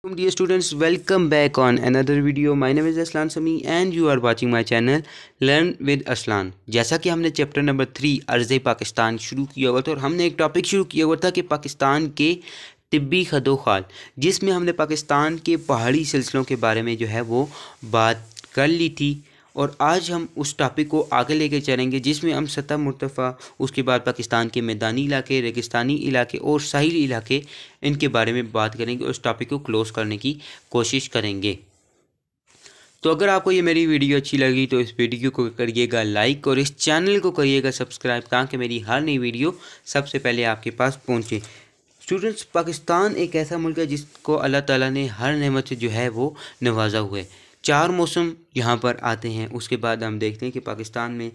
Dear students, welcome back on another video. My name is Aslan Sami and you are watching my channel Learn with Aslan. जैसा कि हमने chapter number 3 अर्ज़ पाकिस्तान शुरू किया हुआ था और हमने एक टॉपिक शुरू किया हुआ था कि पाकिस्तान के तिब्बी खदोखाल, जिसमें हमने पाकिस्तान के पहाड़ी सिलसिलों के बारे में जो है वो बात कर ली थी। और आज हम उस टॉपिक को आगे लेके चलेंगे जिसमें हम सतह मुर्तफ़ा, उसके बाद पाकिस्तान के मैदानी इलाके, रेगिस्तानी इलाके और साहिली इलाके, इनके बारे में बात करेंगे और उस टॉपिक को क्लोज़ करने की कोशिश करेंगे। तो अगर आपको ये मेरी वीडियो अच्छी लगी तो इस वीडियो को करिएगा लाइक और इस चैनल को करिएगा सब्सक्राइब, ताकि मेरी हर नई वीडियो सबसे पहले आपके पास पहुँचे। स्टूडेंट्स, पाकिस्तान एक ऐसा मुल्क है जिसको अल्लाह ताला ने हर नेमत से जो है वो नवाजा हुआ है। 4 मौसम यहाँ पर आते हैं। उसके बाद हम देखते हैं कि पाकिस्तान में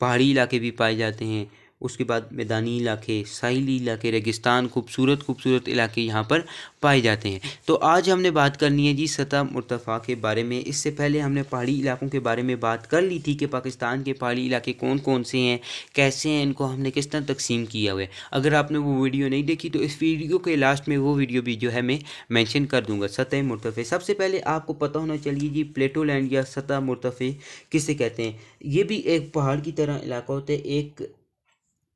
पहाड़ी इलाके भी पाए जाते हैं, उसके बाद मैदानी इलाके, साहिली इलाके, रेगिस्तान, खूबसूरत इलाके यहाँ पर पाए जाते हैं। तो आज हमने बात करनी है जी सतह मुर्तफ़ा के बारे में। इससे पहले हमने पहाड़ी इलाकों के बारे में बात कर ली थी कि पाकिस्तान के पहाड़ी इलाके कौन कौन से हैं, कैसे हैं, इनको हमने किस तरह तकसीम किया हुआ है। अगर आपने वो वीडियो नहीं देखी तो इस वीडियो के लास्ट में वो वीडियो भी जो है मैं मेंशन कर दूंगा। सतह मुर्तफ़े, सबसे पहले आपको पता होना चाहिए जी प्लेटो लैंड या सतह मुर्तफ़े किसे कहते हैं। ये भी एक पहाड़ की तरह इलाका होता है, एक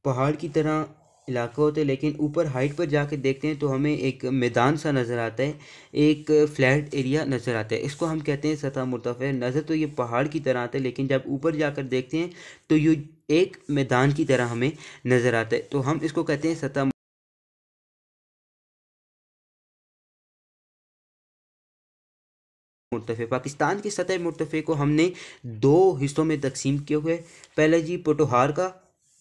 पहाड़ की तरह इलाका होता है, लेकिन ऊपर हाइट पर जाकर देखते हैं तो हमें एक मैदान सा नज़र आता है, एक फ्लैट एरिया नज़र आता है। इसको हम कहते हैं सतह मुर्तफ़ा। नज़र तो ये पहाड़ की तरह आता है, लेकिन जब ऊपर जाकर देखते हैं तो ये एक मैदान की तरह हमें नज़र आता है, तो हम इसको कहते हैं सतह मुर्तफ़े। पाकिस्तान की सतह मुर्तफ़े को हमने 2 हिस्सों में तकसीम किए हुए। पहले जी पोठोहार का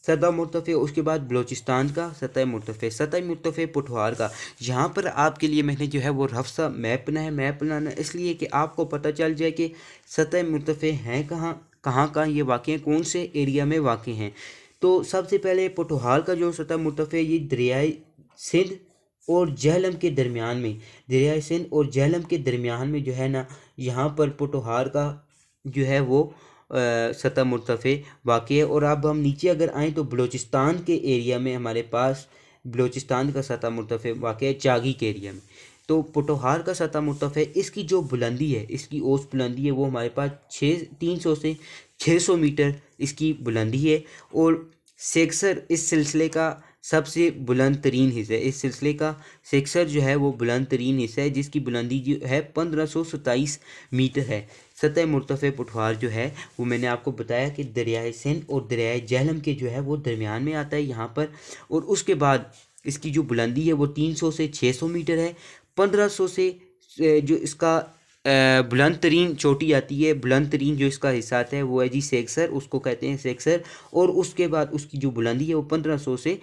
सतह मुर्तफ़े, उसके बाद बलूचिस्तान का सतह मुर्तफ़े। सतह मुर्तफ़े पोठोहार का, यहाँ पर आपके लिए मैंने जो है वो रफ सा मैप बनाया। मैप बनाना इसलिए कि आपको पता चल जाए कि सतह मुर्तफ़े हैं कहाँ कहाँ ये वाक़ हैं, कौन से एरिया में वाक़ हैं। तो सबसे पहले पोठोहार का जो सतह मुर्तफ़े, ये दरियाए सिंध और झेलम के दरमियान में, दरियाए सिंध और झेलम के दरमियान में जो है ना, यहाँ पर पोठोहार का जो है वो सतह मुर्तफ़े वाक़ई है। और अब हम नीचे अगर आएँ तो बलूचिस्तान के एरिया में हमारे पास बलूचिस्तान का सतह मुर्तफ़े वाक़ई है चागी के एरिया में। तो पोठोहार का सतह मुर्तफ़े, इसकी जो बुलंदी है, इसकी औसत बुलंदी है वो हमारे पास 300 से 600 मीटर इसकी बुलंदी है। और सेक्सर इस सिलसिले का सबसे बुलंद तरीन हिस्सा है। इस सिलसिले का सेक्सर जो है वो बुलंद तरीन हिस्सा है, जिसकी बुलंदी जो है 1527 मीटर है। सतह मुर्तफ़े पोठोहार जो है वो मैंने आपको बताया कि दरियाए सिंध और दरियाए झेलम के जो है वो दरमियान में आता है यहाँ पर। और उसके बाद इसकी जो बुलंदी है वो 300 से 600 मीटर है। 1500 से जो इसका बुलंद तरीन चोटी आती है, बुलंद तरीन जो इसका हिस्सा आता है वो है जी सेक्सर, उसको कहते हैं सेक्सर। और उसके बाद उसकी जो बुलंदी है वो 1500 से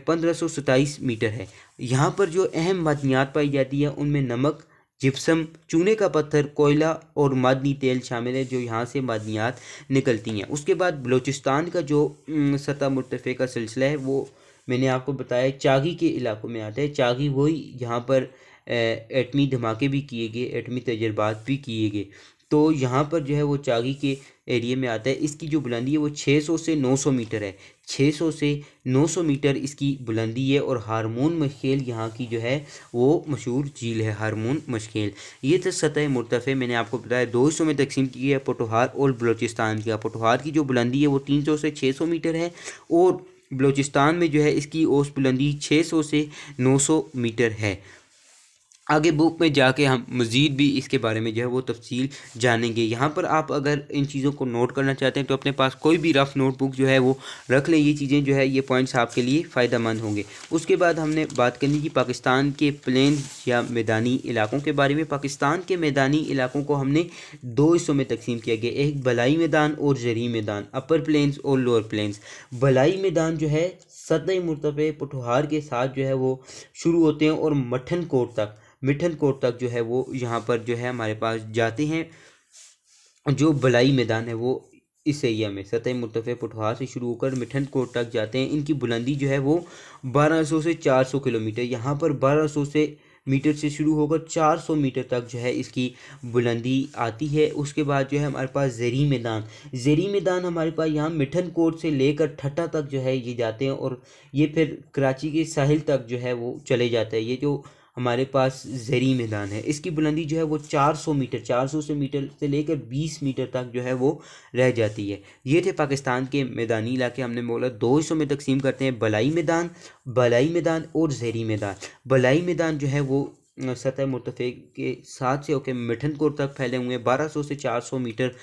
1527 मीटर है। यहाँ पर जो अहम मादनियात पाई जाती है उनमें नमक, जिप्सम, चूने का पत्थर, कोयला और मादनी तेल शामिल है, जो यहाँ से मादनियात निकलती हैं। उसके बाद बलूचिस्तान का जो सतह मुर्तफ़े का सिलसिला है वो मैंने आपको बताया चागी के इलाकों में आता है। चागी वही यहाँ पर एटमी धमाके भी किए गए, एटमी तजर्बात भी किए गए, तो यहाँ पर जो है वो चागी के एरिया में आता है। इसकी जो बुलंदी है वो 600 से 900 मीटर है। 600 से 900 मीटर इसकी बुलंदी है। और हारमोन मशकेल यहाँ की जो है वो मशहूर झील है, हारमोन मशकेल। ये तो सतह मुर्तफ़े मैंने आपको बताया 2 हिस्सों में तकसीम की है, पोठोहार और बलूचिस्तान का। पोठोहार की जो बुलंदी है वो 300 से 600 मीटर है और बलूचिस्तान में जो है इसकी औसत बुलंदी 600 से 900 मीटर है। आगे बुक में जाके हम मज़ीद भी इसके बारे में जो है वो तफसील जानेंगे। यहाँ पर आप अगर इन चीज़ों को नोट करना चाहते हैं तो अपने पास कोई भी रफ़ नोटबुक जो है वो रख लें। ये चीज़ें जो है ये पॉइंट्स आपके लिए फ़ायदा मंद होंगे। उसके बाद हमने बात करनी थी पाकिस्तान के प्लेन्स या मैदानी इलाकों के बारे में। पाकिस्तान के मैदानी इलाकों को हमने 2 हिस्सों में तकसीम किया गया, एक बलाई मैदान और ज़री मैदान, अपर प्लेन्स और लोअर प्लेन्स। बलाई मैदान जो है सतह मुर्तफ़े पोठोहार के साथ जो है वो शुरू होते हैं और मिठन कोट तक जो है वो यहाँ पर जो है हमारे पास जाते हैं। जो बलाई मैदान है वो इस एरिया में सतह मुर्तफ़े पोठोहार से शुरू होकर मिठन कोट तक जाते हैं। इनकी बुलंदी जो है वो 1200 से 400 किलोमीटर, यहाँ पर 1200 से मीटर से शुरू होकर 400 मीटर तक जो है इसकी बुलंदी आती है। उसके बाद जो है हमारे पास ज़ेरी मैदान हमारे पास यहाँ मिठन कोट से लेकर ठट्टा तक जो है ये जाते हैं और ये फिर कराची के साहिल तक जो है वो चले जाते हैं। ये जो हमारे पास ज़री मैदान है। इसकी बुलंदी जो है वो 400 मीटर, 400 से मीटर से लेकर 20 मीटर तक जो है वो रह जाती है। ये थे पाकिस्तान के मैदानी इलाके। हमने बोला दो हिस्सों में तकसीम करते हैं, बलाई मैदान और ज़री मैदान। बलाई मैदान जो है वो सतह मुर्तफ़े के साथ से होकर मिठनकोट तक फैले हुए हैं। 1200 से 400 मीटर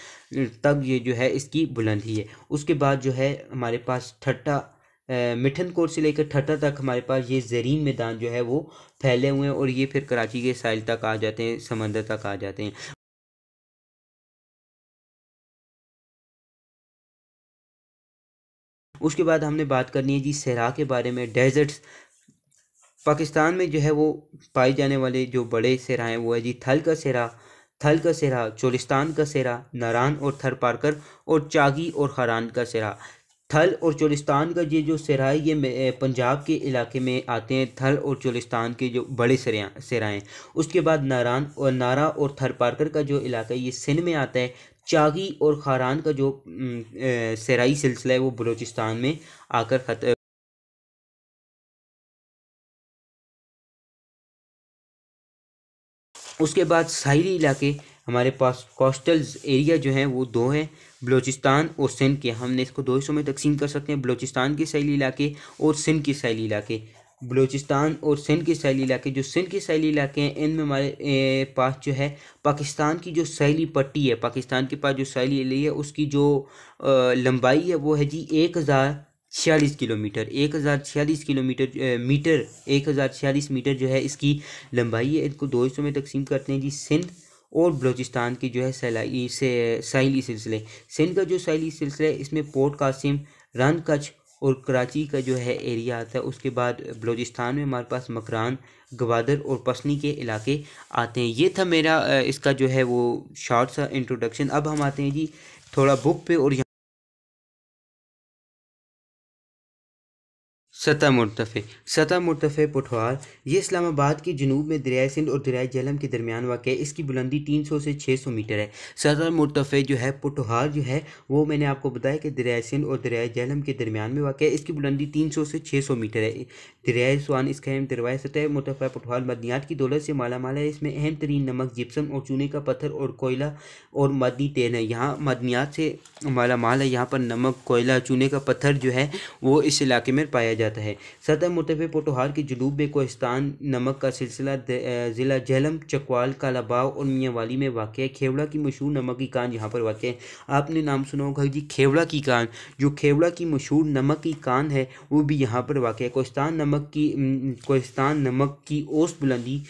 तक ये जो है इसकी बुलंदी है। उसके बाद जो है हमारे पास ठट्टा, मिठनकोट से लेकर ठट्टा तक हमारे पास ये ज़रीन मैदान जो है वो फैले हुए हैं, और ये फिर कराची के साहिल तक आ जाते हैं, समंदर तक आ जाते हैं। उसके बाद हमने बात करनी है जी सहरा के बारे में, डेजर्ट्स। पाकिस्तान में जो है वो पाए जाने वाले जो बड़े सहरा हैं वो है जी थल का सहरा, चोलिस्तान का सहरा, नारान और थर पारकर, और चागी और खरान का सहरा। थल और चोलिस्तान का ये जो सहरा है ये पंजाब के इलाके में आते हैं, थल और चोलिस्तान के जो बड़े सहरा हैं। उसके बाद नारा और थर पारकर का जो इलाका है ये सिंध में आता है। चागी और खारान का जो सहराई सिलसिला है वो बलूचिस्तान में आकर उसके बाद साहिली इलाके, हमारे पास कोस्टल एरिया जो हैं वो दो हैं, बलूचिस्तान और सिंध के। हमने इसको दो हिस्सों में तकसीम कर सकते हैं, बलूचिस्तान के साहिली इलाके और सिंध के साहिली इलाके। बलूचिस्तान और सिंध के साहिली इलाके, जो सिंध के साहिली इलाके हैं इनमें हमारे पास जो है पाकिस्तान की जो साहिली पट्टी है, पाकिस्तान के पास जो साहिली एरिया है उसकी जो लंबाई है वो है जी 1046 किलोमीटर, 1046 मीटर जो है इसकी लंबाई है। इनको दो हिस्सों में तकसीम करते हैं जी, सिंध और बलूचिस्तान की जो है साहिली सिलसिले। सिंध का जो साहिली सिलसिला है इसमें पोर्ट कासिम, रन कच्छ और कराची का जो है एरिया आता है। उसके बाद बलूचिस्तान में हमारे पास मकरान, गवादर और पसनी के इलाके आते हैं। ये था मेरा इसका जो है वो शॉर्ट सा इंट्रोडक्शन। अब हम आते हैं जी थोड़ा बुक पे, और सतह मुर्तफ़े पुठवार, ये इस्लामाबाद के जनूब में दरियाए सिंध और दरियाए झेलम के दरमियान वाक़ है। इसकी बुलंदी 300 से 600 मीटर है। सतह मुर्तफ़े जो है पुठवार जो है वो मैंने आपको बताया कि दरियाए सिंध और दरियाए झेलम के दरमियान में वाक़ है। इसकी बुलंदी 300 से 600 मीटर है। दरियाए स्वान इसका अहम दरवाए सतह मुर्तफ़ा पुठवार मदनियात की दौलत से माला माल है। इसमें अहम तरीन नमक, जिप्सम और चूने का पत्थर और कोयला और मदनी तेल है। यहाँ मदनियात से माला माल है। यहाँ पर नमक, कोयला, चूने का पत्थर जो है वो इस इलाके में पाया जाता है। सतह मुर्तफ़े पोटोहार के जनूब में कोहिस्तान नमक का सिलसिला ज़िला झेलम, चकवाल, कालाबाव और मियांवाली में वाक़ है। खेवड़ा की मशहूर नमक की कान यहाँ पर वाक़ है। आपने नाम सुना होगा जी खेवड़ा की कान। जो खेवड़ा की मशहूर नमक की कान है वो भी यहाँ पर वाक़ है। कोहिस्तान नमक की औसत बुलंदी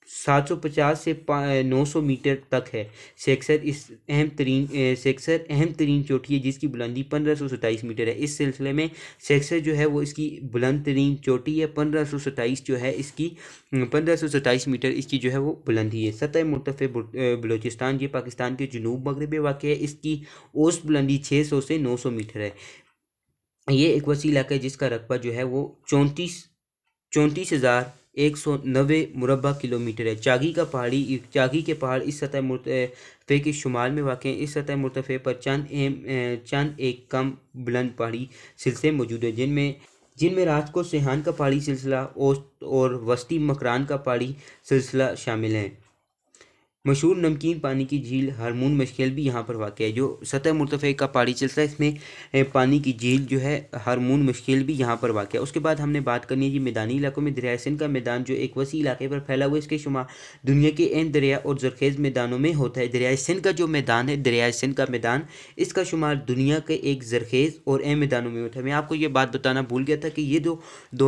750 से 900 मीटर तक है। सेक्सर अहम तरीन चोटी है जिसकी बुलंदी 1527 मीटर है। इस सिलसिले में सेक्सर जो है वो इसकी बुलंद तरीन चोटी है। 1527 जो है इसकी 1527 मीटर इसकी जो है वो बुलंदी है। सतह मुर्तफ़े बलूचिस्तान ये पाकिस्तान के जनूब मगरब में वाक़ है। इसकी औसत बुलंदी 600 से 900 मीटर है। ये एक वसी इलाका है जिसका रकबा जो है वो 34,190 मुरबा किलोमीटर है। चागी के पहाड़ इस सतह मुर्तफ़े के शुमाल में वाक़ हैं। इस सतह मुर्तफ़े पर चंद एक कम बुलंद पहाड़ी सिलसिले मौजूद हैं, जिनमें राजकोट सेहान का पहाड़ी सिलसिला और वस्ती मकरान का पहाड़ी सिलसिला शामिल हैं। मशहूर नमकीन पानी की झील हारमून मशकेल भी यहाँ पर वाक़ है। जो सतह मुर्तफ़े का पहाड़ी सिलसिला इसमें पानी की झील जो है हारमून मशकेल भी यहाँ पर वाक़ है। उसके बाद हमने बात करनी है जी मैदानी इलाकों में। दरियाए सिंध का मैदान जो एक वसी इलाके पर फैला हुआ है, इसके शुमार दुनिया के अहम दरिया और ज़रखेज़ मैदानों में होता है। दरियाए सिंध का जो मैदान है, दरियाए सिंध का मैदान, इसका शुमार दुनिया के एक ज़रखेज़ और अहम मैदानों में होता है। मैं आपको ये बात बताना भूल गया था कि ये दो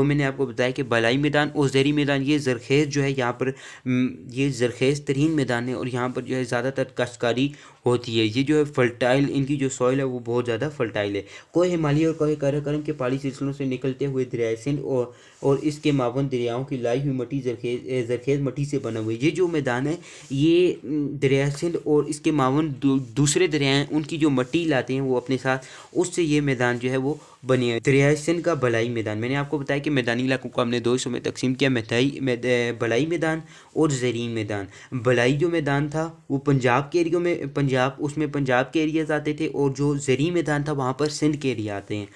मैंने आपको बताया कि बलाई मैदान और ज़ेरी मैदान, ये ज़रखेज़ जो है यहाँ पर ये ज़रखेज़ तरीन मैदान है, और यहाँ पर जो है ज़्यादातर काश्तकारी होती है। ये जो है फर्टाइल, इनकी जो सॉइल है वो बहुत ज़्यादा फर्टाइल है। कोह हिमालय और कोह कराकोरम के पहाड़ी सिलसिलों से निकलते हुए दरियाए सिंध और इसके मावन दरियाओं की लाई हुई मट्टी ज़रखेज़ मट्टी से बना हुआ है। ये जो मैदान है ये दरियाए सिंध और इसके मावन दूसरे दरिया हैं उनकी जो मट्टी लाते हैं वो अपने साथ, उससे ये मैदान जो है वो बने हैं। दरियाए सिंध का बलाई मैदान, मैंने आपको बताया कि मैदानी इलाकों को हमने दो हिस्सों में तकसीम किया, बलाई मैदान और ज़रीन मैदान। बलाई जो मैदान था वो पंजाब पंजाब, उसमें पंजाब के एरियाज़ आते थे, और जो ज़री मैदान था वहाँ पर सिंध के एरिया आते हैं।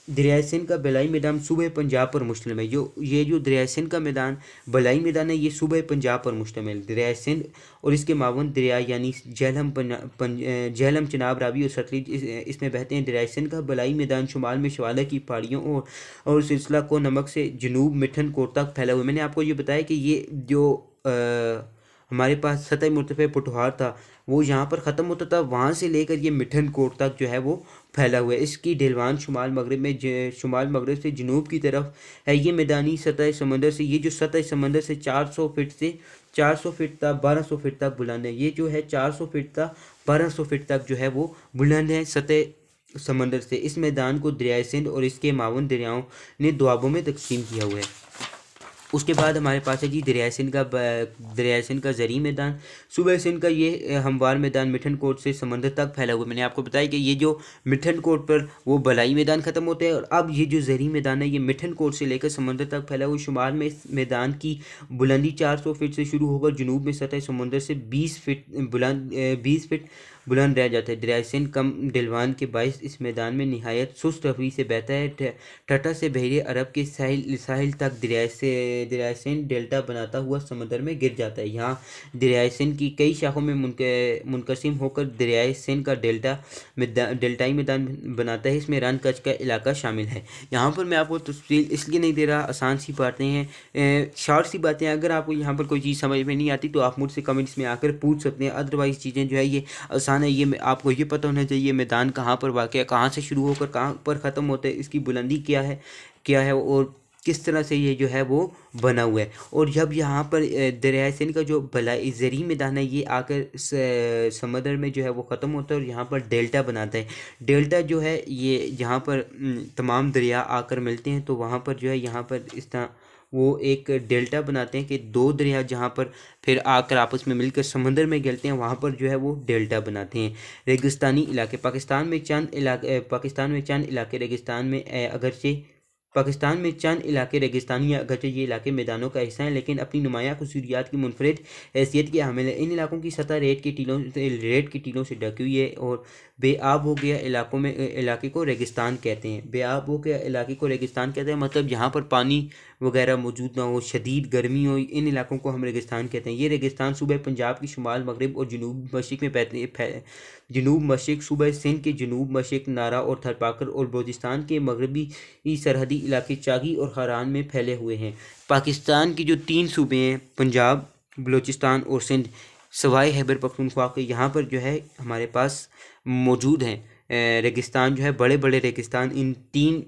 दरियाए सिंध का बलाई मैदान सूबे पंजाब पर मुश्तमिल है। जो दरियाए सिंध का मैदान बलाई मैदान है, ये सूबे पंजाब पर मुश्तमिल। दरियाए सिंध और इसके मावन दरिया यानी झेलम, चनाब, रावी और सतलुज इसमें बहते हैं। दरियाए सिंध का बलाई मैदान शुमाल में शवाला की पहाड़ियों और सिलसिला को नमक से जनूब मिठन कोट तक फैला हुआ है। मैंने आपको ये बताया कि ये जो हमारे पास सतह मुर्तफ़ा पटवार था वो यहाँ पर ख़त्म होता था, वहाँ से लेकर ये मिठन कोट तक जो है वो फैला हुआ है। इसकी ढलवान शुमाल मगरब से जनूब की तरफ है। ये मैदानी सतह समंदर से, ये जो सतह समंदर से 400 फीट तक 1200 फीट तक बुलंद है। ये जो है 400 फीट तक 1200 फीट तक जो है वो बुलंद है सतह समंदर से। इस मैदान को दरियाए सिंध और इसके मावन दरियाओं ने दोआबों में तकसीम किया हुआ है। उसके बाद हमारे पास है जी दरियाए सिंध का ज़री मैदान। सूबे सिंध का ये हमवार मैदान मिठन कोट से समंदर तक फैला हुआ है। मैंने आपको बताया कि ये जो मिठन कोट पर वो बलाई मैदान ख़त्म होते हैं, और अब ये जो ज़री मैदान है ये मिठन कोट से लेकर समंदर तक फैला हुआ। शुमाल में इस मैदान की बुलंदी 400 फीट से शुरू होकर जनूब में सतह समंदर से 20 फीट बुलंद रह जाता है। दरियाए सिंध कम ढलवान के बायस इस मैदान में नहायत सुस्त रवि से बहता है। टटा से बहरे अरब के साहिल तक दरियाए सिंध डेल्टा बनाता हुआ समंदर में गिर जाता है। यहाँ दरियाए सिंध की कई शाखों में मुनकसिम होकर दरियाए सिंध का डेल्टाई मैदान बनाता है। इसमें रन कच्छ का इलाका शामिल है। यहाँ पर मैं आपको तफसील इसलिए नहीं दे रहा, आसान सी बातें हैं, शॉर्ट सी बातें। अगर आपको यहाँ पर कोई चीज़ समझ में नहीं आती तो आप मुझसे कमेंट्स में आकर पूछ सकते हैं। अदरवाइज़ चीज़ें जो है ये आसान है। ये आपको ये पता होना चाहिए मैदान कहाँ पर वाक़ है, कहाँ से शुरू होकर कहाँ पर ख़त्म होता है, इसकी बुलंदी क्या है और किस तरह से ये जो है वो बना हुआ है। और जब यहाँ पर दरियाए सिंध का जो बलाई ज़री मैदान है ये आकर समंदर में जो है वो ख़त्म होता है और यहाँ पर डेल्टा बनाता है। डेल्टा जो है ये जहाँ पर तमाम दरिया आकर मिलते हैं तो वहाँ पर जो है यहाँ पर इस तरह वो एक डेल्टा बनाते हैं कि दो दरिया जहाँ पर फिर आकर आपस में मिलकर समंदर में गिरते हैं, वहाँ पर जो है वो डेल्टा बनाते हैं। रेगिस्तानी इलाके पाकिस्तान में चंद इलाके रेगिस्तान में रेगिस्तानी अगरचे ये इलाके मैदानों का हिस्सा हैं, लेकिन अपनी नुमायाँ खसूसियात की मुनफरिद हैसियत के हामिल है। इन इलाकों की सतह रेत के टीलों से ढकी हुई है और बेआब हो गया इलाके को रेगिस्तान कहते हैं। बेआब हो गया इलाके को रेगिस्तान कहते हैं, मतलब जहाँ पर पानी वगैरह मौजूद ना हो, शदीद गर्मी हो, इन इलाकों को हम रेगिस्तान कहते हैं। ये रेगिस्तान सूबे पंजाब की शुमाल मगरब और जनूब मशरिक में जनूब मशरिक, सूबे सिंध के जनूब मशरिक, नारा और थरपाकर और बलूचिस्तान के मगरबी सरहदी इलाके चागी और हारान में फैले हुए हैं। पाकिस्तान की जो 3 सूबे हैं पंजाब, बलूचिस्तान और सिंध, सवाए खैबर पख्तूनख्वा के यहाँ पर जो है हमारे पास मौजूद हैं रेगिस्तान जो है, बड़े बड़े रेगिस्तान इन 3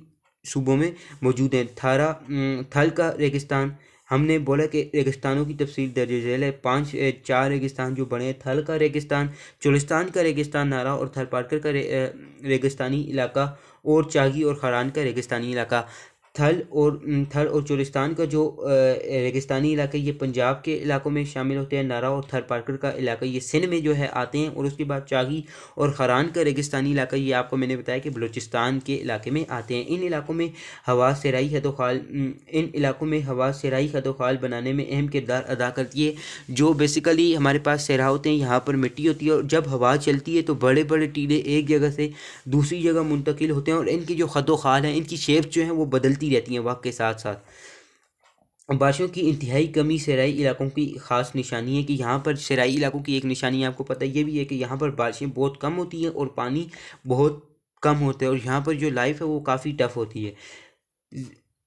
सूबों में मौजूद हैं। थल का रेगिस्तान, हमने बोला कि रेगिस्तानों की तफसील दर्ज झेल है। 4 रेगिस्तान जो बड़े हैं, थल का रेगिस्तान, चोलिस्तान का रेगिस्तान, नारा और थरपारकर का रेगिस्तानी इलाका और चागी और खारान का रेगिस्तानी इलाका। थल और चोलिस्तान का जो रेगिस्तानी इलाके ये पंजाब के इलाकों में शामिल होते हैं। नारा और थरपारकर का इलाका ये सिंध में जो है आते हैं, और उसके बाद चागी और खारान का रेगिस्तानी इलाका ये आपको मैंने बताया कि बलूचिस्तान के इलाके में आते हैं। इन इलाकों में हवा सराई खदोखाल बनाने में अहम किरदार अदा करती है। जो बेसिकली हमारे पास सहरा होते हैं, यहाँ पर मिट्टी होती है और जब हवा चलती है तो बड़े बड़े टीले एक जगह से दूसरी जगह मुंतकिल होते हैं और इनकी जो खदोखाल हैं, इनकी शेप जो है वो बदलती रहती हैं वक्त के साथ साथ। बारिशों की इंतहाई कमी सराई इलाकों की ख़ास निशानी है कि यहाँ पर सराई इलाकों की एक निशानी आपको पता ये भी है कि यहाँ पर बारिशें बहुत कम होती हैं और पानी बहुत कम होता है, और यहाँ पर जो लाइफ है वो काफ़ी टफ होती है।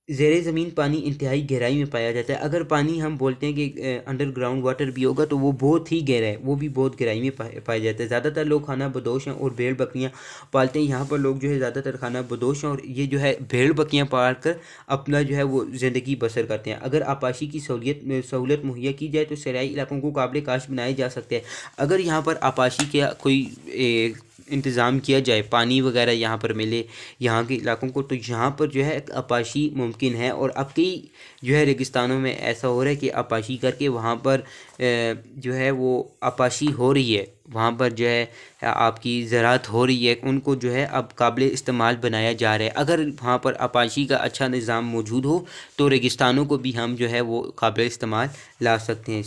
ज़ेरे ज़मीन पानी इंतहाई गहराई में पाया जाता है। अगर पानी हम बोलते हैं कि अंडरग्राउंड वाटर भी होगा तो वो बहुत ही गहरा है, वो भी बहुत गहराई में पाया जाता है। ज़्यादातर लोग खाना बदोश हैं और भेड़ बकरियां पालते हैं। यहाँ पर लोग जो है ज़्यादातर खाना बदोश हैं और ये जो है भेड़ बकरियां पाल कर अपना जो है वो ज़िंदगी बसर करते हैं। अगर आपाशी की सहूलत मुहैया की जाए तो सराई इलाकों को काबिल काश बनाए जा सकते हैं। अगर यहाँ पर आपाशी का कोई इंतज़ाम किया जाए, पानी वगैरह यहाँ पर मिले यहाँ के इलाकों को, तो यहाँ पर जो है आपाशी मुमकिन है। और अब कई जो है रेगिस्तानों में ऐसा हो रहा है कि आपाशी करके वहाँ पर जो है वो आपाशी हो रही है, वहाँ पर जो है आपकी ज़राअत हो रही है, उनको जो है अब काबिल इस्तेमाल बनाया जा रहा है। अगर वहाँ पर आपाशी का अच्छा निज़ाम मौजूद हो तो रेगिस्तानों को भी हम जो है वो काबिल इस्तेमाल ला सकते हैं,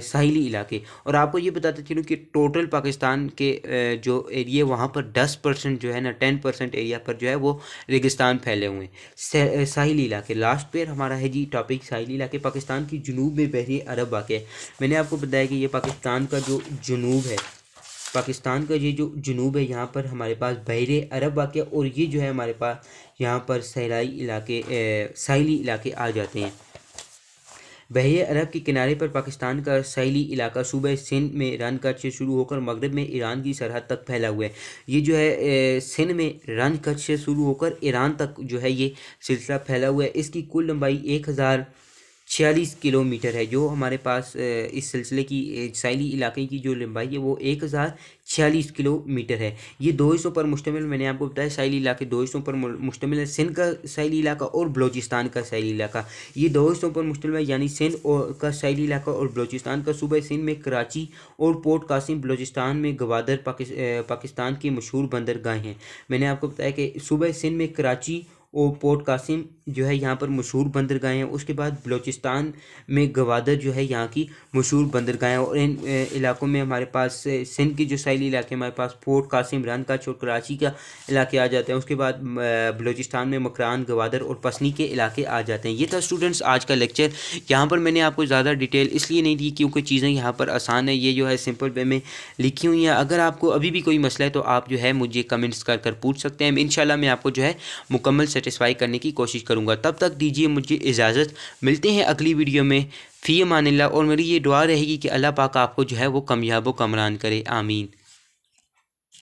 साहिली इलाके। और आपको ये बताते चलूँ कि टोटल पाकिस्तान के जो एरिया वहाँ पर 10% जो है ना, 10% एरिया पर जो है वो रेगिस्तान फैले हुए हैं, साहिली इलाके। लास्ट पर हमारा है जी टॉपिक साहिली इलाके। पाकिस्तान की जुनूब में बहरी अरब वाक़ है। मैंने आपको बताया कि ये पाकिस्तान का जो जुनूब है, पाकिस्तान का ये जो जुनूब है, यहाँ पर हमारे पास बहरे अरब वाक़ है, और ये जो है हमारे पास यहाँ पर साहिली इलाके आ जाते हैं। बहरे अरब के किनारे पर पाकिस्तान का साहिली इलाका सूबे सिंध में रन कट से शुरू होकर मगरब में ईरान की सरहद तक फैला हुआ है। ये जो है सिंध में रन कट से शुरू होकर ईरान तक जो है ये सिलसिला फैला हुआ है। इसकी कुल लंबाई 1046 किलोमीटर है। जो हमारे पास इस सिलसिले की साहिली इलाके की जो लंबाई है वो 1046 किलोमीटर है। ये दो हिस्सों पर मुश्तमिल, मैंने आपको बताया साहिली इलाके दो हिस्सों पर मुश्तमिल है, सिंध का साहिली इलाका और बलूचिस्तान का साहिली इलाका। ये दो हिस्सों पर मुश्तमिल है, यानी सिंध का साहिली इलाका और बलूचिस्तान का। सूबे सिंध में कराची और पोर्ट कासिम, बलूचिस्तान में गवादर पाकिस्तान की मशहूर बंदरगाहें हैं। मैंने आपको बताया कि सूबे सिंध में कराची और पोर्ट कासिम जो है यहाँ पर मशहूर बंदरगाहें हैं। उसके बाद बलूचिस्तान में गवादर जो है यहाँ की मशहूर बंदरगाहें, और इन इलाकों में हमारे पास सिंध के जो साहिली इलाके हमारे पास पोर्ट कासिम, रन कच और कराची का इलाके आ जाते हैं। उसके बाद बलूचिस्तान में मकरान, गवादर और पसनी के इलाके आ जाते हैं। ये था स्टूडेंट्स आज का लेक्चर। यहाँ पर मैंने आपको ज़्यादा डिटेल इसलिए नहीं दी क्योंकि चीज़ें यहाँ पर आसान है, ये जो है सिंपल वे में लिखी हुई हैं। अगर आपको अभी भी कोई मसला है तो आप जो है मुझे कमेंट्स कर पूछ सकते हैं। इंशाल्लाह मैं आपको जो है मुकम्मल सेटिस्फाई करने की कोशिश करूँगा। तब तक दीजिए मुझे इजाज़त, मिलते हैं अगली वीडियो में। फ़ी अमानिल्लाह। और मेरी ये दुआ रहेगी कि अल्लाह पाक आपको जो है वो कामयाब व कमरान करे। आमीन।